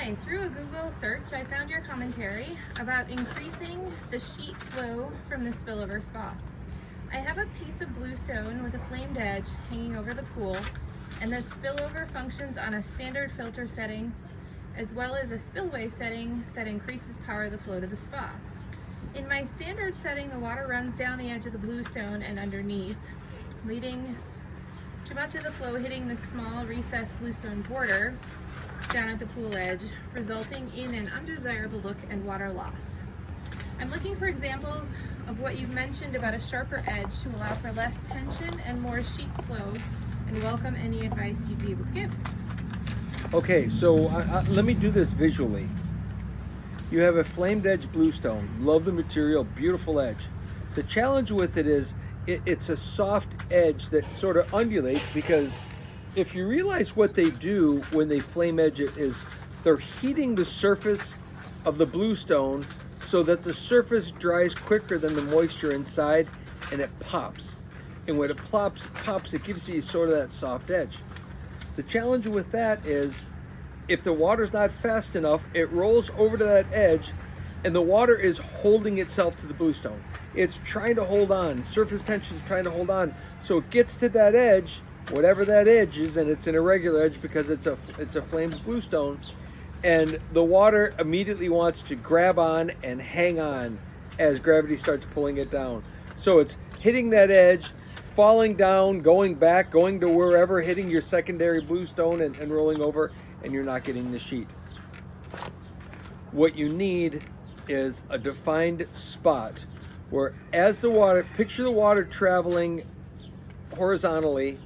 Hi, through a Google search, I found your commentary about increasing the sheet flow from the spillover spa. I have a piece of bluestone with a flamed edge hanging over the pool, and the spillover functions on a standard filter setting as well as a spillway setting that increases power of the flow to the spa. In my standard setting, the water runs down the edge of the bluestone and underneath, leading to much of the flow hitting the small recessed bluestone border down at the pool edge, resulting in an undesirable look and water loss. I'm looking for examples of what you've mentioned about a sharper edge to allow for less tension and more sheet flow, and welcome any advice you'd be able to give. Okay, so let me do this visually. You have a flamed edge bluestone. Love the material, beautiful edge. The challenge with it is it's a soft edge that sort of undulates, because if you realize what they do when they flame edge it is they're heating the surface of the bluestone so that the surface dries quicker than the moisture inside, and it pops. And when it pops, it gives you sort of that soft edge. The challenge with that is if the water's not fast enough, it rolls over to that edge and the water is holding itself to the bluestone. It's trying to hold on. Surface tension is trying to hold on. So it gets to that edge, whatever that edge is, and it's an irregular edge because it's a flamed bluestone, and the water immediately wants to grab on and hang on as gravity starts pulling it down. So it's hitting that edge, falling down, going back, going to wherever, hitting your secondary bluestone and rolling over, and you're not getting the sheet. What you need is a defined spot where, as the water, picture the water traveling horizontally,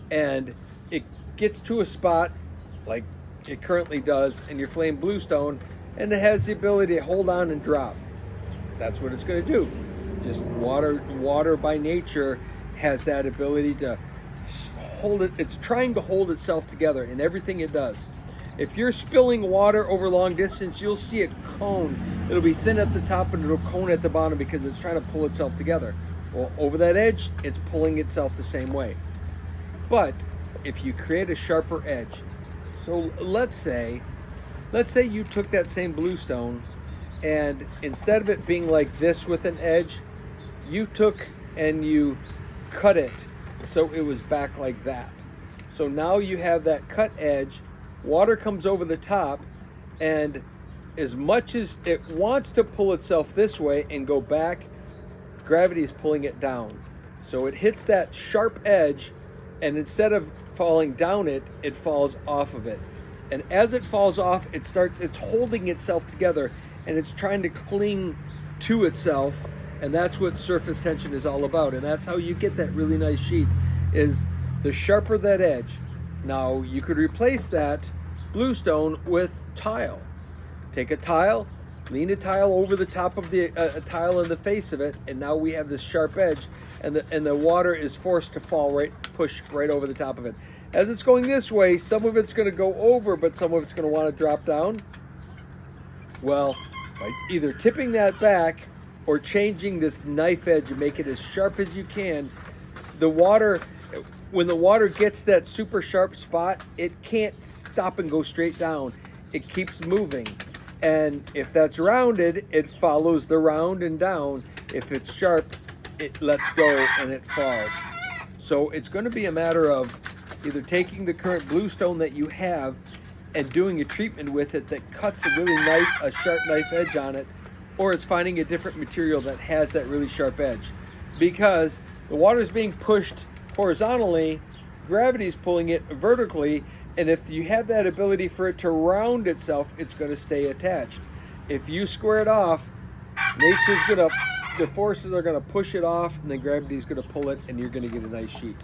and it gets to a spot like it currently does in your flame bluestone, and it has the ability to hold on and drop. That's what it's going to do. Just water by nature has that ability to hold it. It's trying to hold itself together in everything it does. If you're spilling water over long distance, you'll see it cone. It'll be thin at the top and it'll cone at the bottom because it's trying to pull itself together. Well, over that edge, it's pulling itself the same way. But if you create a sharper edge, so let's say you took that same bluestone, and instead of it being like this with an edge, you took and you cut it so it was back like that. So now you have that cut edge, water comes over the top, and as much as it wants to pull itself this way and go back, gravity is pulling it down. So it hits that sharp edge, and instead of falling down it, it falls off of it. And as it falls off, it's holding itself together, and it's trying to cling to itself, and that's what surface tension is all about. And that's how you get that really nice sheet, is the sharper that edge. Now you could replace that bluestone with tile. Take a tile, lean a tile over the top of the tile in the face of it, and now we have this sharp edge, and the water is forced to push right over the top of it. As it's going this way, some of it's going to go over, but some of it's going to want to drop down. Well, by either tipping that back or changing this knife edge and make it as sharp as you can, when the water gets that super sharp spot, it can't stop and go straight down. It keeps moving. And if that's rounded, it follows the round and down. If it's sharp, it lets go and it falls. So it's going to be a matter of either taking the current bluestone that you have and doing a treatment with it that cuts a sharp knife edge on it, or it's finding a different material that has that really sharp edge. Because the water is being pushed horizontally, gravity is pulling it vertically, and if you have that ability for it to round itself, it's going to stay attached. If you square it off, the forces are going to push it off, and then gravity is going to pull it, and you're going to get a nice sheet.